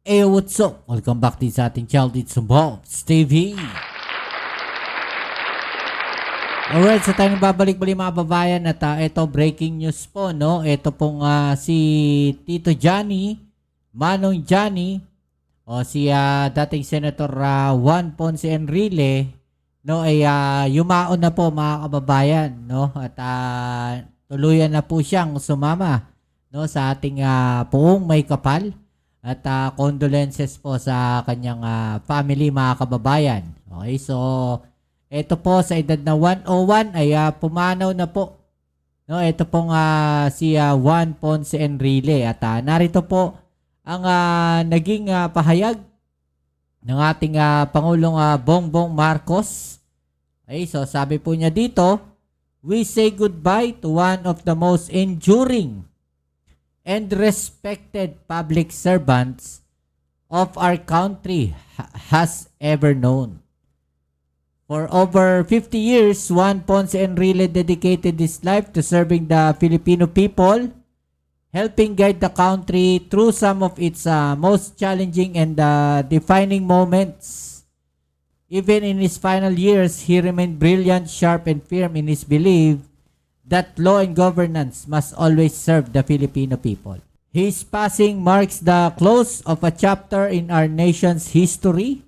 Hey, what's up? Welcome back din sa ating channel dito sa Bob's TV. Alright, so tayo babalik-balik mga babayan at ito breaking news po, no? Ito pong si Tito Johnny, Manong Johnny, o si dating Senator Juan Ponce Enrile, no? Ay yumaon na po mga kababayan, no? At tuluyan na po siyang sumama, no? Sa ating poong may kapal. At condolences po sa kanyang family mga kababayan. Okay, so ito po sa edad na 101 ay pumanaw na po. No, ito pong si Juan Ponce Enrile at narito po ang naging pahayag ng ating Pangulong Bongbong Marcos. Okay, so sabi po niya dito, we say goodbye to one of the most enduring and respected public servants of our country has ever known. For over 50 years, Juan Ponce Enrile dedicated his life to serving the Filipino people, helping guide the country through some of its most challenging and defining moments. Even in his final years, he remained brilliant, sharp, and firm in his belief that law and governance must always serve the Filipino people. His passing marks the close of a chapter in our nation's history,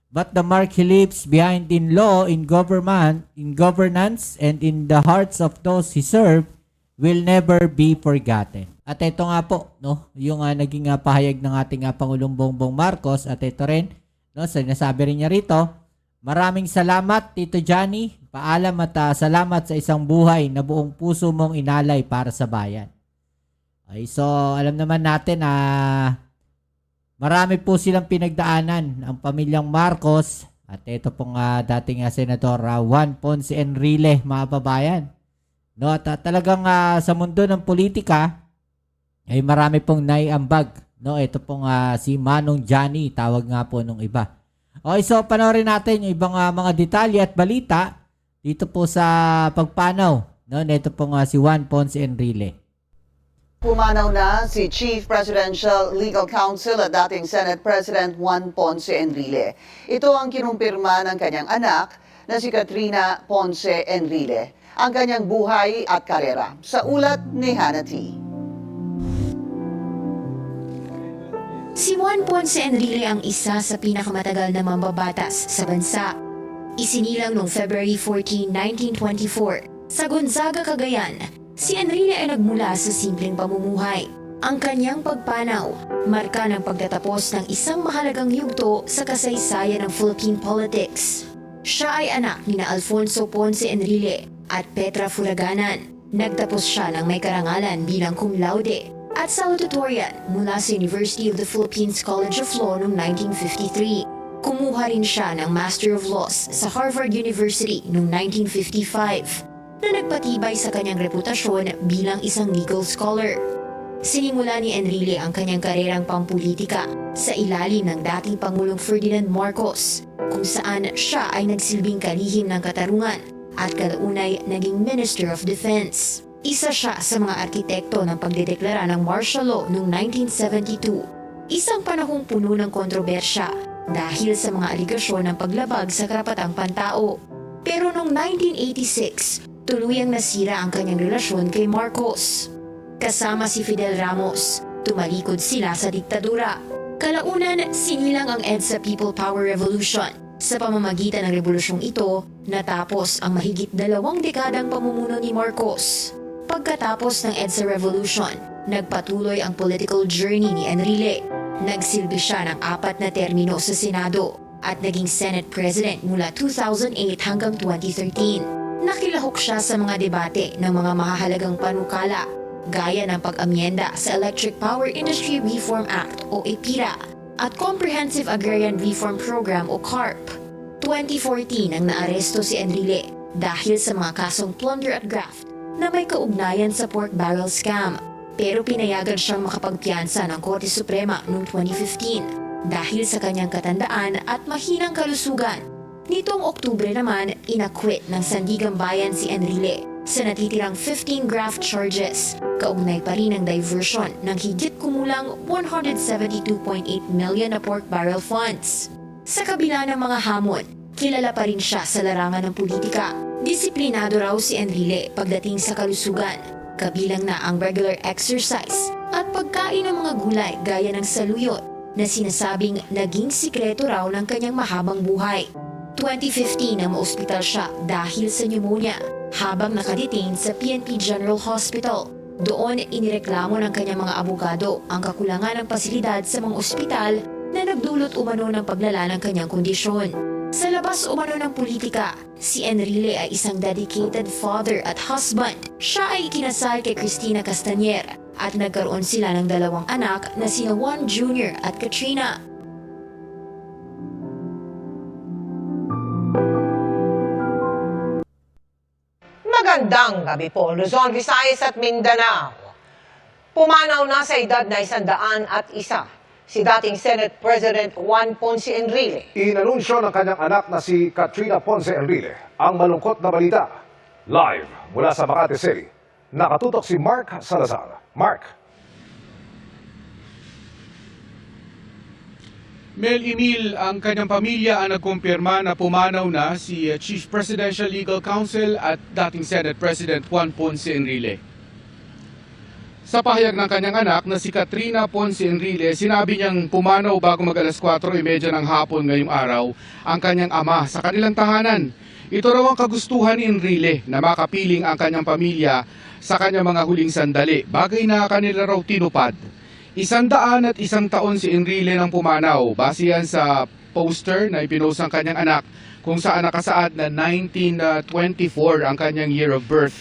but the mark he leaves behind in law, in government, in governance, and in the hearts of those he served will never be forgotten. At ito nga po, no, yung naging pahayag ng ating Pangulong Bongbong Marcos, at ito rin, no, sinasabi rin niya rito, maraming salamat Tito Johnny, paalam at salamat sa isang buhay na buong puso mong inalay para sa bayan. Okay, so alam naman natin marami po silang pinagdaanan ang pamilyang Marcos at ito pong dating Senator Juan Ponce Enrile mga babayan. No, at talagang sa mundo ng politika ay marami pong naiambag. No, ito pong si Manong Johnny, tawag nga po nung iba. Okay, so panoorin natin yung ibang mga detalye at balita dito po sa pagpanaw, no, nito pong si Juan Ponce Enrile. Pumanaw na si Chief Presidential Legal Counsel at dating Senate President Juan Ponce Enrile. Ito ang kinumpirma ng kanyang anak na si Katrina Ponce Enrile, ang kanyang buhay at karera. Sa ulat ni Hannah T. Si Juan Ponce Enrile ang isa sa pinakamatagal na mambabatas sa bansa. Isinilang noong February 14, 1924 sa Gonzaga, Cagayan. Si Enrile ay nagmula sa simpleng pamumuhay. Ang kanyang pagpanaw, marka ng pagtatapos ng isang mahalagang yugto sa kasaysayan ng Philippine politics. Siya ay anak ni Alfonso Ponce Enrile at Petra Fulaganan. Nagtapos siya ng may karangalan bilang cum laude at salutatorian mula sa University of the Philippines College of Law noong 1953. Kumuha rin siya ng Master of Laws sa Harvard University noong 1955 na nagpatibay sa kanyang reputasyon bilang isang legal scholar. Sinimula ni Enrile ang kanyang karerang pampulitika sa ilalim ng dating Pangulong Ferdinand Marcos, kung saan siya ay nagsilbing kalihim ng katarungan at kalaunay naging Minister of Defense. Isa siya sa mga arkitekto ng pagdedeklara ng martial law noong 1972, isang panahong puno ng kontrobersya dahil sa mga aligasyon ng paglabag sa karapatang pantao. Pero noong 1986, tuluyang nasira ang kanyang relasyon kay Marcos. Kasama si Fidel Ramos, tumalikod sila sa diktadura. Kalaunan, sinilang ang EDSA People Power Revolution. Sa pamamagitan ng revolusyong ito, natapos ang mahigit 2 dekadang pamumuno ni Marcos. Pagkatapos ng EDSA Revolution, nagpatuloy ang political journey ni Enrile. Nagsilbi siya ng 4 na termino sa Senado at naging Senate President mula 2008 hanggang 2013. Nakilahok siya sa mga debate ng mga mahahalagang panukala, gaya ng pag-amyenda sa Electric Power Industry Reform Act o EPIRA at Comprehensive Agrarian Reform Program o CARP. 2014 nang naaresto si Enrile dahil sa mga kasong plunder at graft na may kaugnayan sa pork barrel scam, pero pinayagan siyang makapagpiyansa ng Korte Suprema noong 2015 dahil sa kanyang katandaan at mahinang kalusugan. Nitong Oktubre naman, inakwit ng Sandigang Bayan si Enrile sa natitirang 15 graft charges. Kaugnay pa rin ang diversion ng higit kumulang 172.8 million na pork barrel funds. Sa kabila ng mga hamon, kilala pa rin siya sa larangan ng politika. Disiplinado raw si Enrile pagdating sa kalusugan, kabilang na ang regular exercise at pagkain ng mga gulay gaya ng saluyot na sinasabing naging sikreto raw ng kanyang mahabang buhay. 2015 na maospital siya dahil sa pneumonia habang nakadetain sa PNP General Hospital. Doon inireklamo ng kanyang mga abogado ang kakulangan ng pasilidad sa mga ospital na nagdulot umano ng paglala ng kanyang kondisyon. Sa labas umano ng politika, si Enrile ay isang dedicated father at husband. Siya ay ikinasal kay Cristina Castañer at nagkaroon sila ng 2 anak na sina Juan Jr. at Katrina. Magandang gabi po, Luzon, Visayas at Mindanao. Pumanaw na sa edad na 101 si dating Senate President Juan Ponce Enrile. Inanunsyo ng kanyang anak na si Katrina Ponce Enrile ang malungkot na balita. Live mula sa Makati City, nakatutok si Mark Salazar. Mark. Mel Emil, ang kanyang pamilya ang nagkumpirma na pumanaw na si Chief Presidential Legal Counsel at dating Senate President Juan Ponce Enrile. Sa pahayag ng kanyang anak na si Katrina Ponce Enrile, sinabi niyang pumanaw bago mag-alas 4:30 ng hapon ngayong araw ang kanyang ama sa kanilang tahanan. Ito raw ang kagustuhan ni Enrile na makapiling ang kanyang pamilya sa kanyang mga huling sandali, bagay na kanila raw tinupad. 101 taon si Enrile nang pumanaw, base yan sa poster na ipinost ng kanyang anak kung saan nakasaad na 1924 ang kanyang year of birth.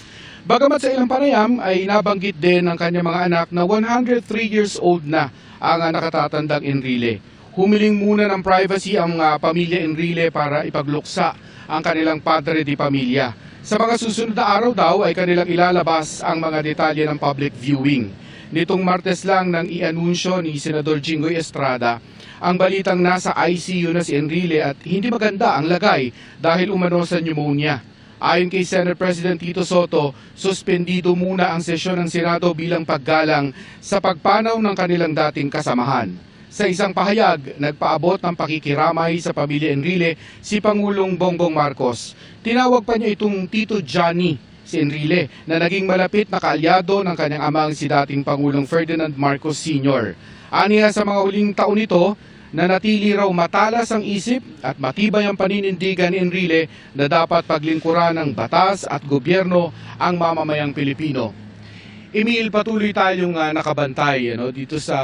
Bagamat sa ilang panayam ay nabanggit din ng kanyang mga anak na 103 years old na ang nakatatandang Enrile. Humiling muna ng privacy ang pamilya Enrile para ipagluksa ang kanilang padre di pamilya. Sa mga susunod na araw daw ay kanilang ilalabas ang mga detalye ng public viewing. Nitong Martes lang nang i-anunsyo ni Senador Jinggoy Estrada ang balitang nasa ICU na si Enrile at hindi maganda ang lagay dahil umano sa pneumonia. Ayon kay Senate President Tito Soto, suspendido muna ang sesyon ng Senado bilang paggalang sa pagpanaw ng kanilang dating kasamahan. Sa isang pahayag, nagpaabot ng pakikiramay sa pamilya Enrile si Pangulong Bongbong Marcos. Tinawag pa niya itong Tito Johnny, si Enrile, na naging malapit na kaalyado ng kanyang amang si dating Pangulong Ferdinand Marcos Sr. Aniya sa mga huling taon nito, na natili raw matalas ang isip at matibay ang paninindigan ni Enrile na dapat paglingkuran ng batas at gobyerno ang mamamayang Pilipino. Emil, patuloy tayong nakabantay dito sa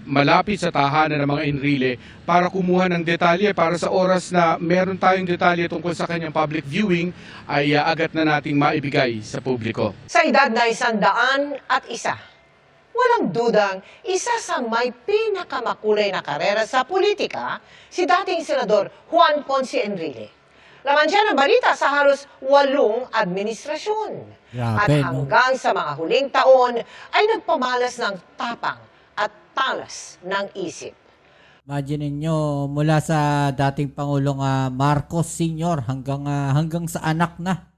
malapit sa tahanan ng mga Enrile para kumuha ng detalye para sa oras na meron tayong detalye tungkol sa kanyang public viewing ay agad na nating maibigay sa publiko. Sa edad na 101, walang dudang isa sa may pinakamakulay na karera sa politika, si dating Senador Juan Ponce Enrile. Laman siya ng balita sa halos 8 administrasyon. Grabe, At hanggang sa mga huling taon ay nagpamalas ng tapang at talas ng isip. Imagine niyo mula sa dating Pangulong Marcos Sr. hanggang sa anak na.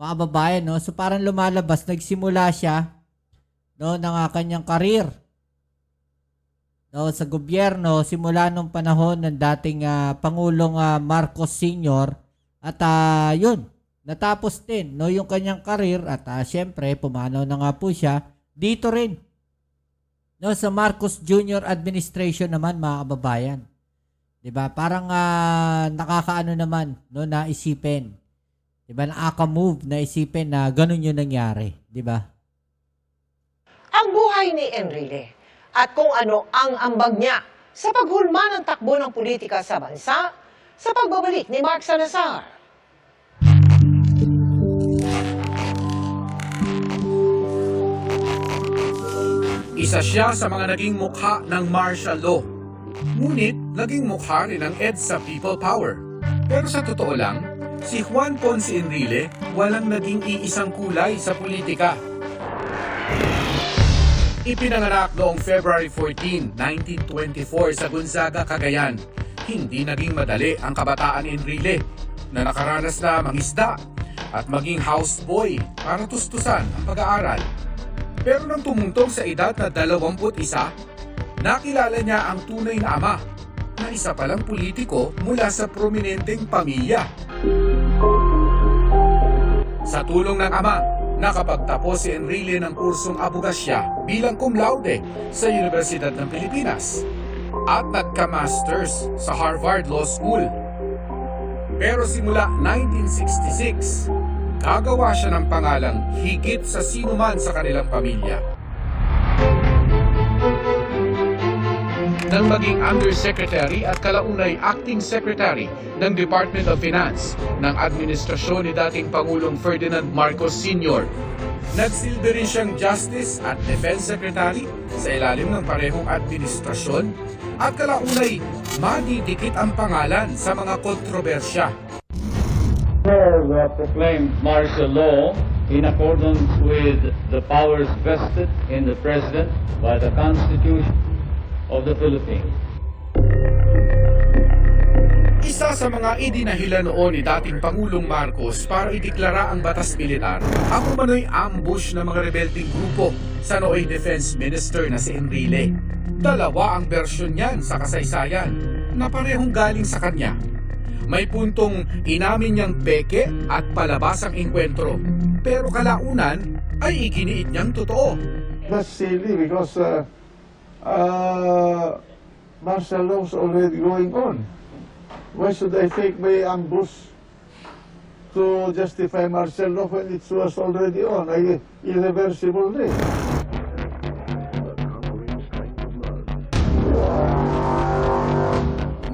Mga babayan, no? So parang lumalabas, nagsimula siya ng kanyang karir. No, sa gobyerno, simula nung panahon ng dating Pangulong Marcos Sr. At yun, natapos din yung kanyang karir at syempre pumanaw na nga po siya dito rin. No, sa Marcos Jr. administration naman, mga kababayan. 'Di ba? Parang nakakaano naman na isipin. 'Di ba? Nakaka-move na isipin na ganun 'yung nangyari, 'di ba? Ang buhay ni Enrile at kung ano ang ambag niya sa paghulma ng takbo ng politika sa bansa, sa pagbabalik ni Mark Salazar. Isa siya sa mga naging mukha ng martial law. Ngunit naging mukha rin ng EDSA People Power. Pero sa totoo lang, si Juan Ponce Enrile walang naging iisang kulay sa politika. Ipinanganak noong February 14, 1924 sa Gonzaga, Cagayan. Hindi naging madali ang kabataan ni Enrile na nakaranas na mangisda at maging houseboy para tustusan ang pag-aaral. Pero nang tumuntong sa edad na 21, nakilala niya ang tunay na ama na isa palang politiko mula sa prominenteng pamilya. Sa tulong ng ama, nakapagtapos si Enrile ng kursong abogasya bilang cum laude sa Universidad ng Pilipinas at nagka-masters sa Harvard Law School. Pero simula 1966, gagawa siya ng pangalang higit sa sinuman sa kanilang pamilya. Nang maging Undersecretary at kalaunay Acting Secretary ng Department of Finance ng administrasyon ni dating Pangulong Ferdinand Marcos Sr. Nagsilbi rin siyang Justice at Defense Secretary sa ilalim ng parehong administrasyon at kalaunay madidikit ang pangalan sa mga kontrobersya. Have proclaimed martial law in accordance with the powers vested in the President by the Constitution of the Philippines. Isa sa mga idinahilan noon ni dating Pangulong Marcos para ideklara ang batas militar, ang umano'y ambush ng mga rebelding grupo sa nooy Defense Minister na si Enrile. Dalawa ang bersyon niyan sa kasaysayan na parehong galing sa kanya. May puntong inamin niyang peke at palabas ang engkwentro, pero kalaunan ay iginiit niyang totoo. That's silly because martial law is already going on. Why should I fake my ambush to justify martial law when it was already on, irreversible day?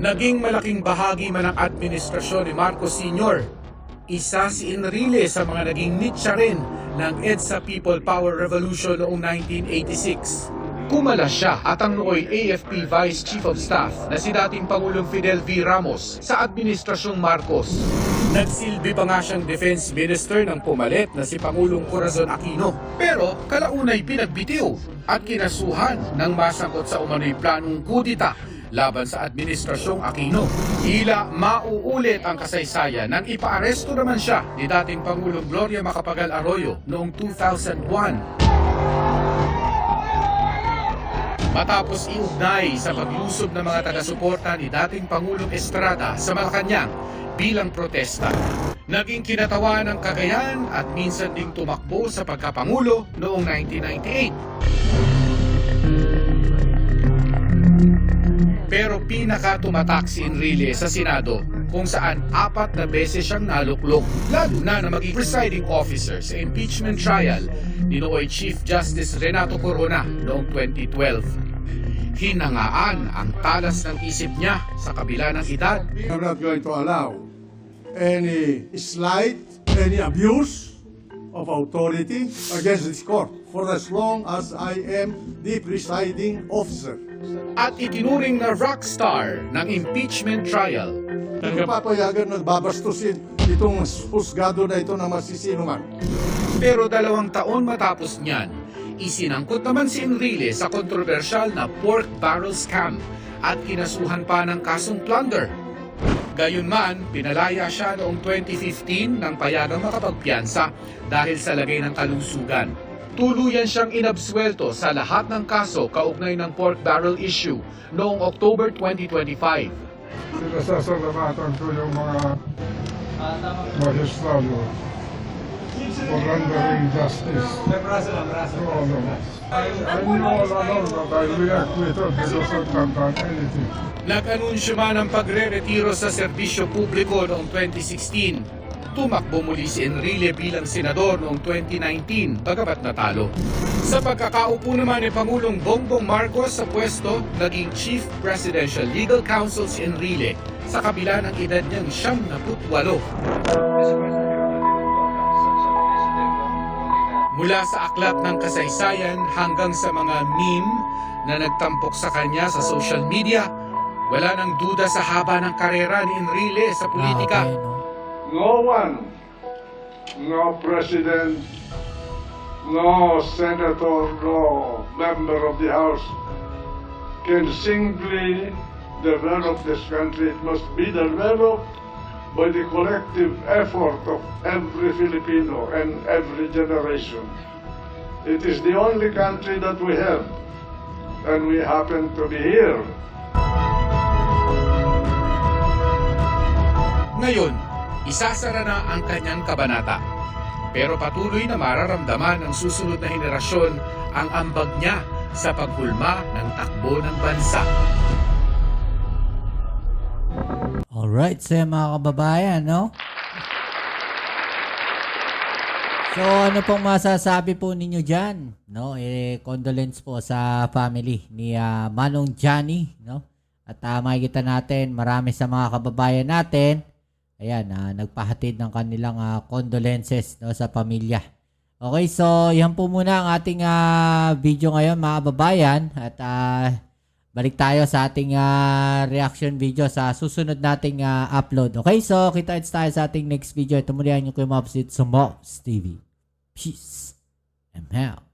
Naging malaking bahagi man ng administrasyon ni Marcos Sr. Isa si Enrile sa mga naging nitsa rin ng EDSA People Power Revolution noong 1986. Kumala siya at ang nooy AFP Vice Chief of Staff na si dating Pangulong Fidel V. Ramos sa administrasyong Marcos. Nagsilbi pa nga siyang Defense Minister ng pumalit na si Pangulong Corazon Aquino. Pero kalaunay pinagbitiw at kinasuhan ng masangkot sa umano'y planong kudita laban sa administrasyong Aquino. Tila mauulit ang kasaysayan nang ipaaresto naman siya ni dating Pangulong Gloria Macapagal Arroyo noong 2001. Matapos iugnay sa paglusob ng mga taga-suporta ni dating Pangulong Estrada sa Malacanang bilang protesta. Naging kinatawa ng Cagayan at minsan ding tumakbo sa pagkapangulo noong 1998. Pero pinaka-tumatak si Enrile sa Senado kung saan 4 na beses siyang naluklok, lalo na maging presiding officer sa impeachment trial ni nooy Chief Justice Renato Corona noong 2012. Hinangaan ang talas ng isip niya sa kabila ng edad. I'm not going to allow any slight, any abuse of authority against this court for as long as I am the presiding officer. At itinuring na rockstar ng impeachment trial. Hindi papayagan na babastusin itong husgado na ito na masisinuman. Pero 2 taon matapos niyan, isinangkot naman si Enrile sa kontrobersyal na pork barrel scam at kinasuhan pa ng kasong plunder. Gayunman, pinalaya siya noong 2015 nang payagang makapagpiyansa dahil sa lagay ng kalusugan. Tuluyan siyang inabsuelto sa lahat ng kaso kaugnay ng pork barrel issue noong October 2025. Pinasasalamatan ko yung mga magistrado for rendering justice to all of us. I know all along that I'll be acquitted because I can't done anything. Nag-anunsyo man ang pagre-retiro sa serbisyo publiko noong 2016. Tumakbo muli si Enrile bilang senador noong 2019 bagamat natalo. Sa pagkakaupo naman ni Pangulong Bongbong Marcos sa pwesto, naging Chief Presidential Legal Counsel si Enrile sa kabila ng edad niyang 78. Mula sa aklat ng kasaysayan hanggang sa mga meme na nagtampok sa kanya sa social media, wala nang duda sa haba ng karera ni Enrile sa politika. Okay, no? No one, no president, no senator, no member of the House can singly develop this country, it must be developed by the collective effort of every Filipino and every generation. It is the only country that we have, and we happen to be here. Ngayon, isasara na ang kanyang kabanata. Pero patuloy na mararamdaman ng susunod na henerasyon ang ambag niya sa paghulma ng takbo ng bansa. Alright, so mga kababayan, no? So, ano pong masasabi po ninyo dyan? No? Condolence po sa family ni Manong Johnny, no? At makikita natin, marami sa mga kababayan natin, ayan, nagpahatid ng kanilang condolences, no, sa pamilya. Okay, so yan po muna ang ating video ngayon, mga kababayan. At balik tayo sa ating reaction video sa susunod nating upload. Okay, so kita-kits tayo sa ating next video. Ito muli ang inyong Kuya Mobs sa Mobs TV. Peace and out.